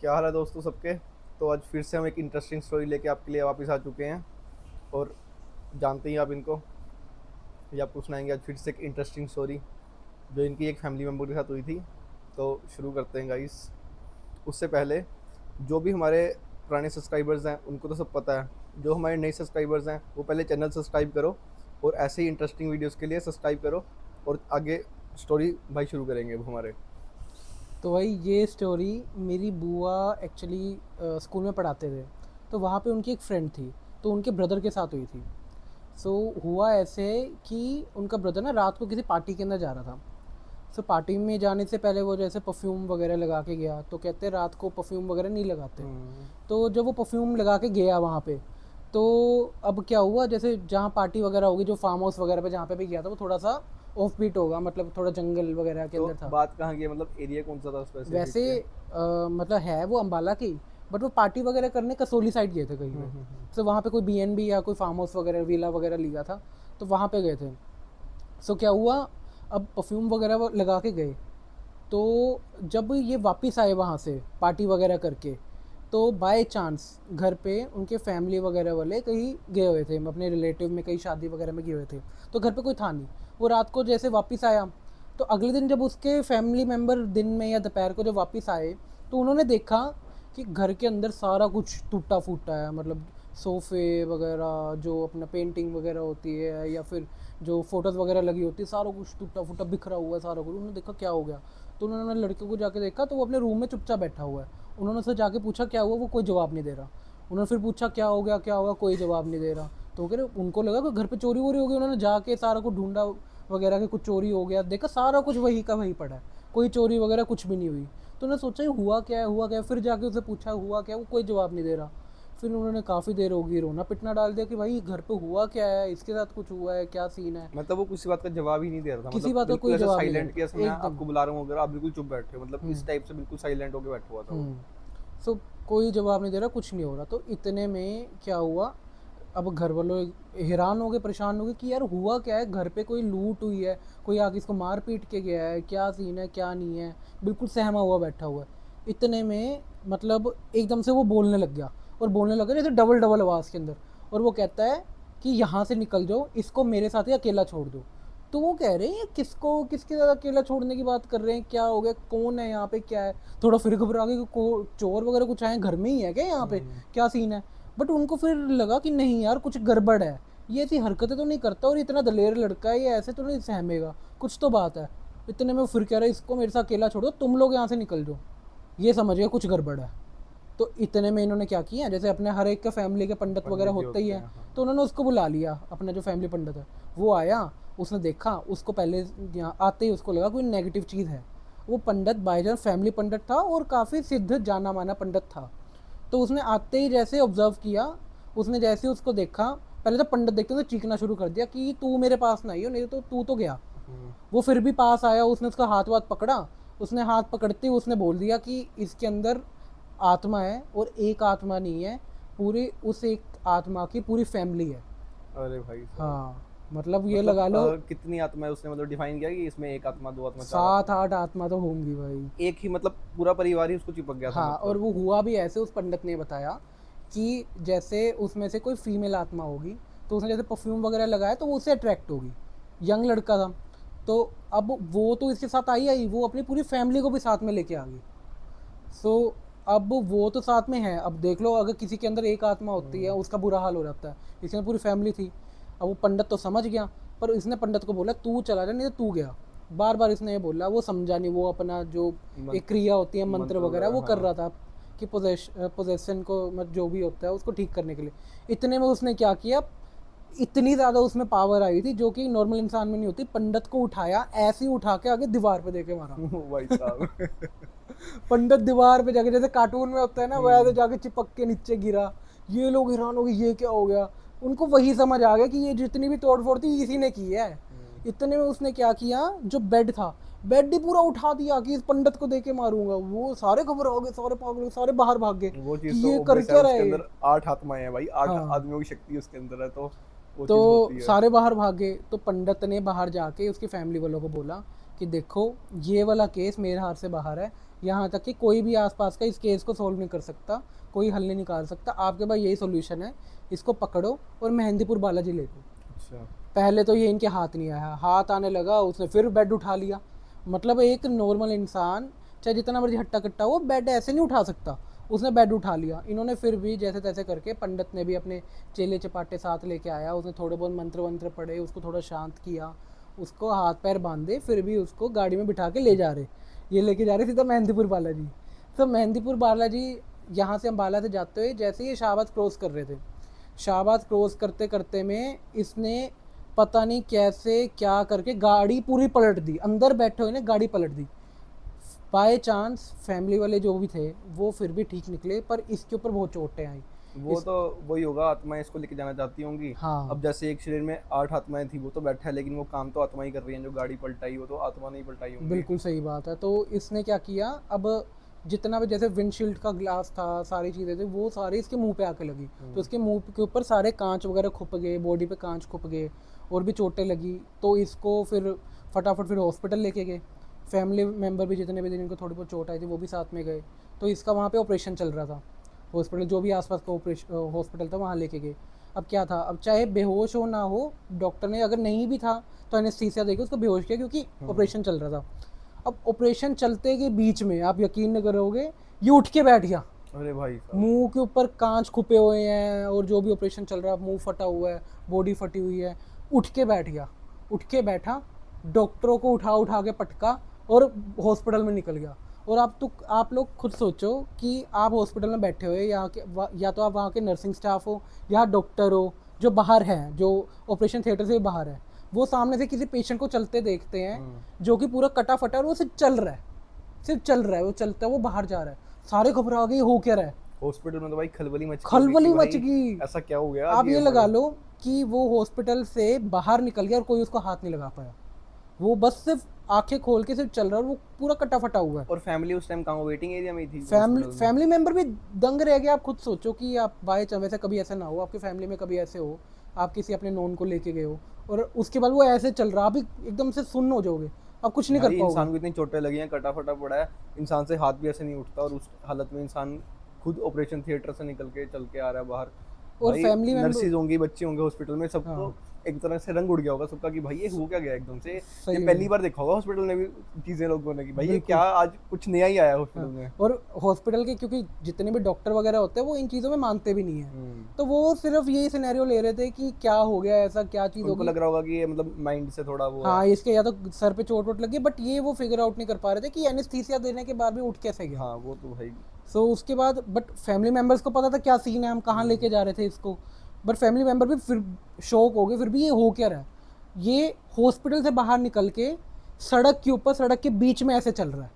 क्या हाल है दोस्तों सबके। तो आज फिर से हम एक इंटरेस्टिंग स्टोरी लेके आपके लिए वापस आ चुके हैं। और जानते ही आप इनको, ये आपको सुनाएंगे आज फिर से एक इंटरेस्टिंग स्टोरी जो इनकी एक फैमिली मेम्बर के साथ हुई थी। तो शुरू करते हैं गाइस। उससे पहले जो भी हमारे पुराने सब्सक्राइबर्स हैं उनको तो सब पता है, जो हमारे नए सब्सक्राइबर्स हैं वो पहले चैनल सब्सक्राइब करो और ऐसे ही इंटरेस्टिंग वीडियोस के लिए सब्सक्राइब करो। और आगे स्टोरी भाई शुरू करेंगे अब हमारे। तो भाई ये स्टोरी मेरी बुआ एक्चुअली स्कूल में पढ़ाते थे। तो वहाँ पे उनकी एक फ्रेंड थी, तो उनके ब्रदर के साथ हुई थी। सो हुआ ऐसे कि उनका ब्रदर ना रात को किसी पार्टी के अंदर जा रहा था। सो पार्टी में जाने से पहले वो जैसे परफ्यूम वगैरह लगा के गया, तो कहते हैं रात को परफ्यूम वगैरह नहीं लगाते। हम्म। तो जब वो परफ्यूम लगा के गया वहाँ पे, तो अब क्या हुआ, जैसे जहाँ पार्टी वगैरह होगी, जो फार्म हाउस वगैरह पे जहाँ पे भी गया था, वो थोड़ा सा ऑफ बीट होगा, मतलब थोड़ा जंगल वगैरह के तो अंदर था। बात कहाँ की है, मतलब एरिया कौन सा था वैसे स्पेसिफिक है? मतलब है वो अम्बाला की, बट वो पार्टी वगैरह करने कसोली साइड गए थे कहीं पे। तो वहाँ पे कोई बीएनबी या कोई फार्म हाउस वगैरह विला वगैरह लिया था, तो वहाँ पे गए थे। सो क्या हुआ, अब परफ्यूम वगैरह वो लगा के गए। तो जब ये वापस आए वहाँ से पार्टी वगैरह करके, तो बाय चांस घर पे उनके फैमिली वगैरह वाले कहीं गए हुए थे, अपने रिलेटिव में कहीं शादी वगैरह में गए हुए थे। तो घर पे कोई था नहीं। वो रात को जैसे वापस आया, तो अगले दिन जब उसके फैमिली मेम्बर दिन में या दोपहर को जब वापस आए, तो उन्होंने देखा कि घर के अंदर सारा कुछ टूटा फूटा है। मतलब सोफ़े वगैरह, जो अपना पेंटिंग वगैरह होती है या फिर जो फोटोज़ वगैरह लगी होती है, सारा कुछ टूटा फूटा बिखरा हुआ है सारा कुछ। उन्होंने देखा क्या हो गया। तो उन्होंने लड़के को जाके देखा, तो वो अपने रूम में चुपचाप बैठा हुआ है। उन्होंने उससे जाके पूछा क्या हुआ, वो कोई जवाब नहीं दे रहा। उन्होंने फिर पूछा क्या हो गया क्या होगा, कोई जवाब नहीं दे रहा। तो कह रहे उनको लगा कि घर पे चोरी वोरी हो गई। उन्होंने जाके सारा कुछ ढूंढा वगैरह कि कुछ चोरी हो गया, देखा सारा कुछ वही का वही पड़ा है, कोई चोरी वगैरह कुछ भी नहीं हुई। तो उन्होंने सोचा ये हुआ क्या है, हुआ क्या है। फिर जाके उसे पूछा हुआ क्या है, वो कोई जवाब नहीं दे रहा। फिर उन्होंने काफ़ी देर होगी रोना पिटना डाल दिया कि भाई घर पे हुआ क्या है, इसके साथ कुछ हुआ है, क्या सीन है। मतलब वो किसी बात का जवाब ही नहीं दे रहा था, किसी मतलब बात का बिल्कुल कोई ऐसा जवाब नहीं दे साइलेंट रहा कि था ऐसा मैं एकदम। आपको बुला रहा हूँ अगर आप बिल्कुल चुप बैठे हो, मतलब इस हम्म। टाइप से बिल्कुल साइलेंट होके बैठा हुआ था वो। हम्म। सो कोई जवाब नहीं दे रहा, कुछ नहीं हो रहा। तो इतने में क्या हुआ, अब घर वालों हैरान हो गए, परेशान हो गए कि यार हुआ क्या है, घर पे कोई लूट हुई है, कोई आके इसको मार पीट के गया है, क्या सीन है क्या नहीं है। बिल्कुल सहमा हुआ बैठा हुआ है। इतने में मतलब एकदम से वो बोलने लग गया, और बोलने लगा जैसे डबल डबल आवाज़ के अंदर। और वो कहता है कि यहाँ से निकल जाओ, इसको मेरे साथ ही अकेला छोड़ दो। तो वो कह रहे हैं ये किसको किसके साथ अकेला छोड़ने की बात कर रहे हैं, क्या हो गया, कौन है यहाँ पे, क्या है। थोड़ा फिर घबरा गए कि चोर वगैरह कुछ आए घर में ही है क्या यहाँ पे, हम्म। क्या सीन है। बट उनको फिर लगा कि नहीं यार कुछ गड़बड़ है, ये ऐसी हरकतें तो नहीं करता, और इतना दलेर लड़का है, ये ऐसे तो नहीं सहमेगा, कुछ तो बात है। इतने में फिर कह रहे इसको मेरे साथ अकेला छोड़ो, तुम लोग यहाँ से निकल जाओ, ये समझिए कुछ गड़बड़ है। तो इतने में इन्होंने क्या किया, जैसे अपने हर एक के फैमिली के पंडित वगैरह पंडित जी होते ही होते हैं, हैं, हाँ तो हाँ। उन्होंने उसको बुला लिया, अपना जो फैमिली पंडित है। वो आया, उसने देखा उसको, पहले यहाँ आते ही उसको लगा कोई नेगेटिव चीज़ है। वो पंडित बाईजान फैमिली पंडित था, और काफ़ी सिद्ध जाना माना पंडित था। तो उसने आते ही जैसे ऑब्जर्व किया, उसने जैसे उसको देखा, पहले तो पंडित देखते तो चीखना शुरू कर दिया कि तू मेरे पास नहीं हो, नहीं तो तू तो गया। हम्म। वो फिर भी पास आया, उसने उसका हाथ वाथ पकड़ा। उसने हाथ पकड़ते ही उसने बोल दिया कि इसके अंदर आत्मा है, और एक आत्मा नहीं है, पूरी उस एक आत्मा की पूरी फैमिली है। अरे भाई साहब। हाँ, मतलब ये मतलब लगा लो कितनी आत्मा है उसने मतलब डिफाइन किया कि इसमें एक आत्मा, दो आत्मा, चार सात आत्मा? आठ आत्मा तो होंगी भाई। एक ही मतलब पूरा परिवार ही उसको चिपक गया था हाँ, और मतलब? वो हुआ भी ऐसे, उस पंडित ने बताया कि जैसे उसमें से कोई फीमेल आत्मा होगी, तो उसने जैसे परफ्यूम वगैरह लगाया तो वो उससे अट्रैक्ट होगी। यंग लड़का था। तो अब वो तो इसके साथ आई आई, वो अपनी पूरी फैमिली को भी साथ में लेके आ गई। सो अब वो तो साथ में है, अब देख लो अगर किसी के अंदर एक आत्मा होती है हम्म। उसका बुरा हाल हो जाता है। इसके अंदर पूरी फैमिली थी। अब वो पंडित तो समझ गया, पर इसने पंडित को बोला तू चला जा, नहीं तो तू गया। बार बार इसने ये बोला, वो समझा नहीं, वो अपना जो एक मंत्र, क्रिया होती है मंत्र मंत्र वगैरह वगैरह, वो कर हाँ। रहा था कि पोजेशन को मत जो भी होता है उसको ठीक करने के लिए। इतने में उसने क्या किया, इतनी ज़्यादा उसमें पावर आई थी जो कि नॉर्मल इंसान में नहीं होती। पंडित को उठाया, ऐसे ही उठा के आगे दीवार पे देके मारा। भाई साहब। पंडित दीवार पे जाके, जैसे कार्टून में होता है ना, वैसे हम्म। जाके चिपक के नीचे गिरा। ये लोग हैरान हो गए, ये क्या हो गया। उनको वही समझ आ गया कि ये जितनी भी तोड़ फोड़ थी इसी ने की है। हम्म। इतने में उसने क्या किया, जो बेड था, बेड ही पूरा उठा दिया कि इस पंडित को देके मारूंगा। वो सारे खबर हो गए, सारे पागल हो गए, सारे बाहर भाग गए वो चीज कि तो ये कर ऑब्वियस है, क्या रहा उसके है ये। अंदर 8 आत्माएं हैं भाई, 8 हाँ, आदमियों की शक्ति उसके अंदर है, तो वो तो चीज होती है। सारे बाहर भागे। तो पंडित ने बाहर जाके उसकी फैमिली वालों को बोला कि देखो, ये वाला केस मेरे हाथ से बाहर है, यहाँ तक कि कोई भी आसपास का इस केस को सोल्व नहीं कर सकता, कोई हल नहीं निकाल सकता। आपके पास यही सोल्यूशन है, इसको पकड़ो और मेहंदीपुर बालाजी ले लो। अच्छा। पहले तो ये इनके हाथ नहीं आया, हाथ आने लगा उसने फिर बेड उठा लिया। मतलब एक नॉर्मल इंसान चाहे जितना मर्जी हट्टा कट्टा हो, बेड ऐसे नहीं उठा सकता, उसने बेड उठा लिया। इन्होंने फिर भी जैसे तैसे करके, पंडित ने भी अपने चेले चपाटे साथ लेके आया, उसने थोड़े बहुत मंत्र वंत्र पढ़े, उसको थोड़ा शांत किया, उसको हाथ पैर बांधे, फिर भी उसको गाड़ी में बिठा के ले जा रहे, ये लेके जा रहे सीधा मेहंदीपुर बालाजी। तो मेहंदीपुर बालाजी यहाँ से अम्बाला से जाते हुए जैसे ही शाहबाद क्रॉस कर रहे थे, शाहबाद क्रॉस करते करते में इसने पता नहीं कैसे क्या करके गाड़ी पूरी पलट दी, अंदर बैठे हुए ने गाड़ी पलट दी। बाय चांस फैमिली वाले जो भी थे वो फिर भी ठीक निकले, पर इसके ऊपर बहुत चोटें आई। वो तो वही होगा, आत्माएं इसको लेके जाना चाहती होंगी। हाँ अब जैसे एक शरीर में 8 आत्माएं थी, वो तो बैठा है, लेकिन वो काम तो आत्मा ही कर रही है। जो गाड़ी पलटाई वो तो आत्मा नहीं पलटाई होंगी। बिल्कुल सही बात है। तो इसने क्या किया, अब जितना भी जैसे विंडशील्ड का ग्लास था, सारी चीज़ें थी, वो सारी इसके मुंह पे आके लगी। तो इसके मुंह के ऊपर सारे कांच वगैरह खुप गए, बॉडी पे कांच खुप गए और भी चोटें लगी। तो इसको फिर फटाफट फिर हॉस्पिटल लेके गए। फैमिली मेम्बर भी जितने भी जिनको थोड़ी बहुत चोट आई थी वो भी साथ में गए। तो इसका वहाँ पे ऑपरेशन चल रहा था, हॉस्पिटल जो भी आसपास का ऑपरेशन हॉस्पिटल था वहाँ लेके गए। अब क्या था, अब चाहे बेहोश हो ना हो, डॉक्टर ने अगर नहीं भी था तो एनेस्थीसिया देके उसको बेहोश किया, क्योंकि ऑपरेशन चल रहा था। अब ऑपरेशन चलते के बीच में आप यकीन नहीं करोगे, ये उठ के बैठ गया। अरे भाई साहब। मुंह के ऊपर कांच खुपे हुए हैं और जो भी ऑपरेशन चल रहा है, मुंह फटा हुआ है, बॉडी फटी हुई है, उठ के बैठ गया। उठ के बैठा, डॉक्टरों को उठा उठा के पटका और हॉस्पिटल में निकल गया। और आप लोग खुद सोचो कि आप हॉस्पिटल में बैठे हुए, या तो आप वहाँ के नर्सिंग स्टाफ हो या डॉक्टर हो जो बाहर हैं, जो ऑपरेशन थिएटर से बाहर है, वो सामने से किसी पेशेंट को चलते देखते हैं जो कि पूरा कटा फटा और वो सिर्फ चल रहा है, सिर्फ चल रहा है, वो चलता है, वो बाहर जा रहा है, सारे घबरा गए, हो क्या रहा है। हॉस्पिटल में तो भाई खलबली मच गई खलबली कि मच भाई गई। ऐसा क्या हो गया। आप ये लगा लो कि वो हॉस्पिटल से बाहर निकल गया और कोई उसको हाथ नहीं लगा पाया, वो बस सिर्फ आंखें खोल के सिर्फ चल रहा है और वो पूरा कटा फटा हुआ है। और फैमिली उस टाइम कहाँ, वेटिंग एरिया में ही थी फैमिली मेंबर भी दंग रह गया। आप खुद सोचो कि आप बाय चांस, वैसे कभी ऐसा ना हो आपकी फैमिली में, कभी ऐसे हो आप किसी अपने नॉन को लेके गए हो और उसके बाद वो ऐसे चल रहा, आप एकदम से सुन्न हो जाओगे, आप कुछ नहीं कर भाई। पाओगे। इंसान को इतनी चोटें लगी हैं, कटा फटा पड़ा है, इंसान से हाथ भी ऐसे नहीं उठता, और उस हालत में इंसान खुद ऑपरेशन थिएटर से निकल के चल के आ रहा है बाहर। और भाई फैमिली मेंबर, नर्सिस होंगी, बच्चे होंगे हॉस्पिटल में, सबको हाँ एक तरह से रंग उड़ गया होगा सबका कि भाई ये हो क्या गया एकदम से। सही ये में। पहली बार देखा होगा हॉस्पिटल में भी चीजें लोगों ने कि भाई ये बिल्कुल। क्या, आज कुछ नया ही आया हॉस्पिटल में। और हॉस्पिटल के क्योंकि जितने भी डॉक्टर वगैरह होते हैं वो इन चीज़ों में मानते भी नहीं है, तो वो सिर्फ यही सिनेरियो ले रहे थे कि क्या हो गया, ऐसा क्या चीज़ उनको होगी। लग रहा होगा कि ये मतलब माइंड से थोड़ा वो हाँ है। इसके या तो सर पे चोट वोट लगी, बट ये वो फिगर आउट नहीं कर पा रहे थे कि एनेस्थीसिया देने के बाद भी उठ कैसे गया। हाँ वो तो भाई। सो उसके बाद बट फैमिली मेम्बर्स को पता था क्या सीन है, हम कहाँ लेके जा रहे थे इसको, बट फैमिली मेम्बर भी फिर शौक हो गए, फिर भी ये हो क्या रहा है। ये हॉस्पिटल से बाहर निकल के सड़क के ऊपर, सड़क के बीच में ऐसे चल रहा है।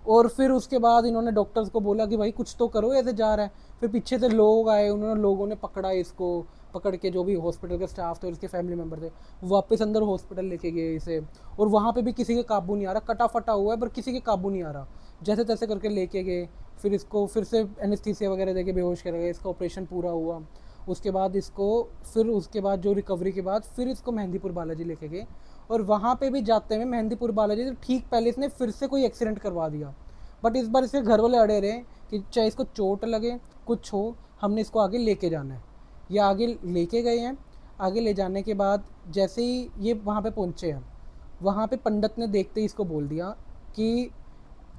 और फिर उसके बाद इन्होंने डॉक्टर्स को बोला कि भाई कुछ तो करो, ऐसे जा रहा है। फिर पीछे से लोग आए, उन्होंने लोगों ने पकड़ा इसको, पकड़ के जो भी हॉस्पिटल के स्टाफ थे और इसके फैमिली मेम्बर थे वापस अंदर हॉस्पिटल लेके गए इसे। और वहाँ पे भी किसी के काबू नहीं आ रहा, कटा फटा हुआ है पर किसी के काबू नहीं आ रहा, जैसे तैसे करके लेके गए। फिर इसको फिर से एनेस्थीसिया वगैरह देके बेहोश कर गए, इसका ऑपरेशन पूरा हुआ। उसके बाद इसको फिर उसके बाद जो रिकवरी के बाद फिर इसको मेहंदीपुर बालाजी लेके गए। और वहाँ पे भी जाते हुए मेहंदीपुर बालाजी से ठीक पहले इसने फिर से कोई एक्सीडेंट करवा दिया, बट इस बार इसके घर वाले अड़े रहे कि चाहे इसको चोट लगे कुछ हो, हमने इसको आगे लेके जाना है। ये आगे लेके गए हैं। आगे ले जाने के बाद जैसे ही ये वहाँ पे पहुँचे हैं, वहाँ पे पंडित ने देखते ही इसको बोल दिया कि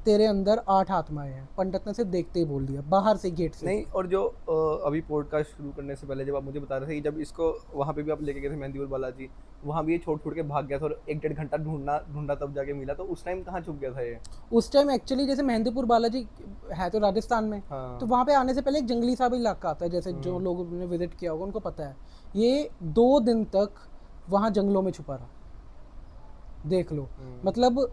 तेरे अंदर 8 आत्माएं हैं। पंडित ने सिर्फ देखते ही बोल दिया, बाहर से गेट से। नहीं, और जो अभी पॉडकास्ट शुरू करने से पहले जब आप मुझे बता रहे थे कि जब इसको वहाँ पे भी आप लेके गए थे मेहंदीपुर बालाजी, वहाँ भी ये छोड़ छोड़ के भाग गया था और 1-1.5 घंटा ढूंढा तब जाके मिला, तो उस टाइम कहाँ छुप गया था ये? उस टाइम एक्चुअली जैसे मेहंदीपुर बालाजी है तो राजस्थान में, हाँ। तो वहाँ पे आने से पहले एक जंगली सा भी इलाका आता है, जैसे जो लोगों ने विजिट किया होगा उनको पता है। ये 2 दिन तक वहाँ जंगलों में छुपा रहा, देख लो। मतलब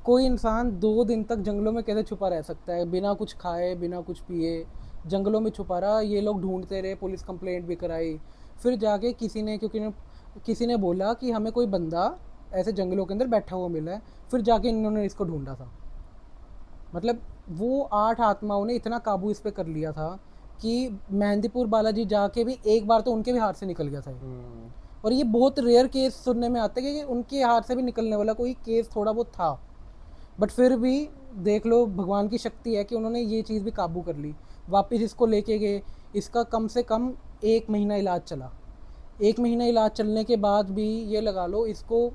कोई इंसान 2 दिन तक जंगलों में कैसे छुपा रह सकता है, बिना कुछ खाए बिना कुछ पिए जंगलों में छुपा रहा। ये लोग ढूंढते रहे, पुलिस कंप्लेंट भी कराई। फिर जाके किसी ने बोला कि हमें कोई बंदा ऐसे जंगलों के अंदर बैठा हुआ मिला है, फिर जाके इन्होंने इसको ढूंढा था। मतलब वो 8 आत्माओं ने इतना काबू इस पे कर लिया था कि मेहंदीपुर बालाजी जाके भी एक बार तो उनके भी हाथ से निकल गया था। और ये बहुत रेयर केस सुनने में आता है कि उनके हाथ से भी निकलने वाला कोई केस थोड़ा बहुत था। बट फिर भी देख लो भगवान की शक्ति है कि उन्होंने ये चीज़ भी काबू कर ली, वापस इसको लेके गए। इसका कम से कम 1 महीना इलाज चला। 1 महीना इलाज चलने के बाद भी ये लगा लो इसको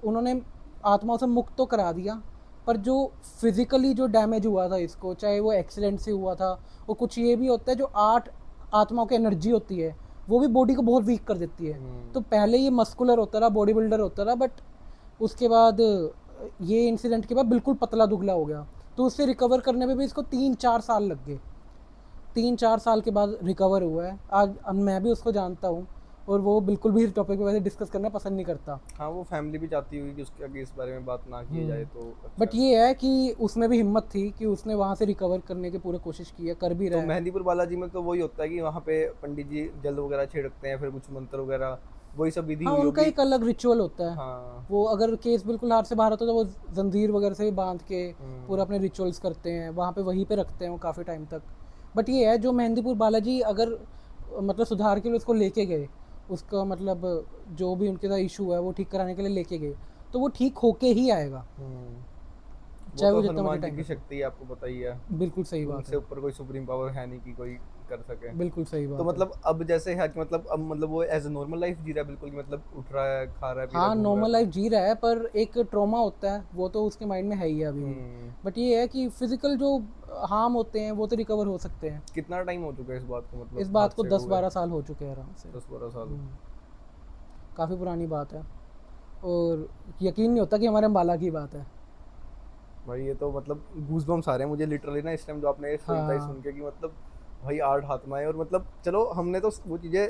उन्होंने आत्माओं से मुक्त तो करा दिया, पर जो फिजिकली जो डैमेज हुआ था इसको, चाहे वो एक्सीडेंट से हुआ था, और कुछ ये भी होता है जो 8 आत्माओं की एनर्जी होती है वो भी बॉडी को बहुत वीक कर देती है। तो पहले ये मस्कुलर होता रहा, बॉडी बिल्डर होता रहा, बट उसके बाद ये इंसिडेंट के बाद बिल्कुल पतला दुबला हो गया। तो उससे रिकवर करने में भी इसको 3-4 साल लग गए। 3-4 साल के बाद रिकवर हुआ है। आज अब मैं भी उसको जानता हूँ, और वो बिल्कुल भी इस टॉपिक पे वैसे डिस्कस करना पसंद नहीं करता। हाँ, वो फैमिली भी चाहती होगी कि उसके आगे इस बारे में बात ना की जाए, तो अच्छा बट है। ये है कि उसमें भी हिम्मत थी कि उसने वहाँ से रिकवर करने की पूरी कोशिश की है, कर भी तो रहा है। मेहंदीपुर बालाजी में तो वही होता है कि वहाँ पे पंडित जी जल वगैरह छिड़कते हैं, फिर कुछ मंत्र वगैरह, वही सब विधि हाँ, हुई उनका होगी। एक अलग रिचुअल होता है। हाँ। वो अगर केस बिल्कुल हाथ से बाहर होता है तो वो जंजीर वगैरह से भी बांध के पूरा हम्म। अपने रिचुअल्स करते हैं, वहाँ पे वहीं पे रखते हैं वो काफ़ी टाइम तक। बट ये है जो मेहंदीपुर बालाजी अगर मतलब सुधार के लिए उसको लेके गए, उसका मतलब जो भी उनके साथ इशू है वो ठीक कराने के लिए लेके गए, तो वो ठीक होके ही आएगा, वो चाहे तो वो जितना मर्जी हनुमान जी टाइम की लगे। शक्ति है, आपको पता ही है। बिल्कुल सही बात उनसे है। ऊपर कोई सुप्रीम पावर है नहीं कि कोई कर सके। बिल्कुल सही तो बात है। मतलब अब जैसे है कि मतलब अब मतलब वो एज ए नॉर्मल लाइफ जी रहा है बिल्कुल, कि मतलब उठ रहा है, खा रहा है, पी रहा है, हाँ, घूम रहा है नॉर्मल तो। लाइफ जी रहा है, पर एक ट्रॉमा होता है वो तो उसके माइंड में है ही है अभी भी। हम्म। बट ये है कि फिजिकल जो हार्म होते हैं वो तो रिकवर हो सकते हैं। कितना टाइम हो चुका है इस बात को, इस मतलब बात को हादसे दस हुए? बारह साल हो चुके हैं आराम से। 10-12 साल। काफ़ी पुरानी बात है, और यकीन नहीं होता कि हमारे अम्बाला की बात है। भाई ये तो मतलब गूज बम्स आ रहे हैं मुझे लिटरली ना, इस टाइम जो आपने ये स्टोरी बताई सुन हाँ। के, कि मतलब भाई 8 आत्माएं, और मतलब चलो हमने तो वो चीज़ें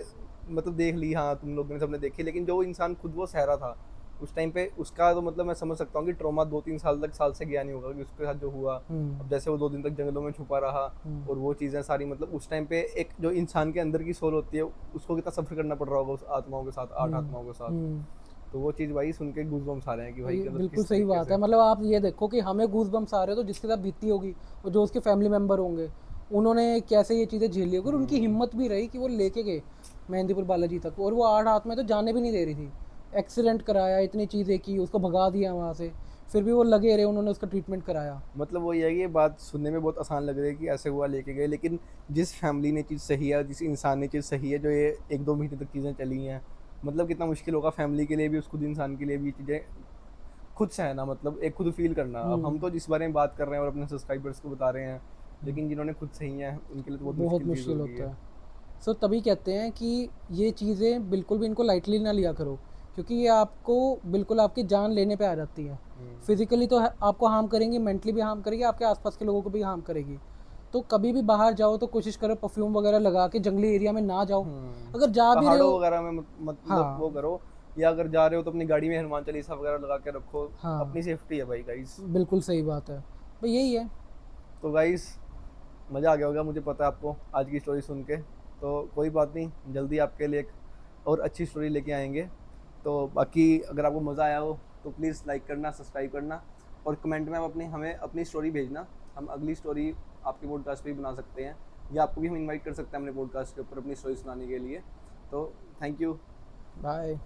मतलब देख ली, हाँ तुम लोगों ने सबने देखी, लेकिन जो इंसान खुद वो सह रहा था उस टाइम पे, उसका तो मतलब मैं समझ सकता हूँ कि ट्रॉमा 2-3 साल तक, साल से गया नहीं होगा कि उसके साथ जो हुआ। अब हम्म। जैसे वो 2 दिन तक जंगलों में छुपा रहा, और वो चीज़ें सारी, मतलब उस टाइम पे एक जो इंसान के अंदर की सोल होती है उसको कितना सफ़र करना पड़ रहा होगा उस आत्माओं के साथ, 8 आत्माओं के साथ। हम्म। तो वो चीज़ भाई सुन के गूज बम्स आ रहे हैं कि भाई ये गलत बिल्कुल किस सही तरीके बात है। से। मतलब आप ये देखो कि हमें गूज बम्स आ रहे हो तो जिसके साथ बीती होगी और जो उसके फैमिली मेम्बर होंगे, उन्होंने कैसे ये चीज़ें झेली होगी, और उनकी हिम्मत भी रही कि वो लेके गए मेहंदीपुर बालाजी तक, और वो 8 हाथ में तो जाने भी नहीं दे रही थी। एक्सीडेंट कराया, इतनी चीज़ें की, उसको भगा दिया वहाँ से, फिर भी वो लगे रहे, उन्होंने उसका ट्रीटमेंट कराया। मतलब वही है कि ये बात सुनने में बहुत आसान लग रही है कि ऐसे हुआ लेके गए, लेकिन जिस फैमिली ने चीज़ सही है, जिस इंसान ने चीज़ सही है, जो ये 1-2 महीने तक चीज़ें चली हैं, मतलब कितना मुश्किल होगा फैमिली के लिए भी, उस खुद इंसान के लिए भी, ये चीज़ें खुद सहना, मतलब एक खुद फील करना। अब हम तो जिस बारे में बात कर रहे हैं और अपने सब्सक्राइबर्स को बता रहे हैं, लेकिन जिन्होंने खुद सही है उनके लिए तो बहुत बहुत मुश्किल चीज़ मुश्किल होगी होता ये। है। सो तभी कहते हैं कि ये चीज़ें बिल्कुल भी इनको लाइटली ना लिया करो, क्योंकि ये आपको बिल्कुल आपकी जान लेने पे आ जाती है। फिजिकली तो आपको हार्म करेंगी, मेंटली भी हार्म करेगी, आपके आसपास के लोगों को भी हार्म करेगी। तो कभी भी बाहर जाओ तो कोशिश करो परफ्यूम वगैरह लगा के जंगली एरिया में ना जाओ। अगर जा भी रहे पहाड़ों हो, वगैरह में मतलब वो हाँ, करो, या अगर जा रहे हो तो अपनी गाड़ी में हनुमान चालीसा वगैरह लगा के रखो। हाँ, अपनी सेफ्टी है भाई गाइस। बिल्कुल सही बात है। भाई यही है। तो गाइस, मज़ा आ गया होगा मुझे पता है आपको आज की स्टोरी सुन के। तो कोई बात नहीं, जल्दी आपके लिए एक और अच्छी स्टोरी लेके आएंगे। तो बाकी अगर आपको मज़ा आया हो तो प्लीज़ लाइक करना, सब्सक्राइब करना, और कमेंट में आप हमें अपनी स्टोरी भेजना। हम अगली स्टोरी आपके पॉडकास्ट पे भी बना सकते हैं, या आपको भी हम इनवाइट कर सकते हैं अपने पॉडकास्ट के ऊपर अपनी स्टोरी सुनाने के लिए। तो थैंक यू। बाय।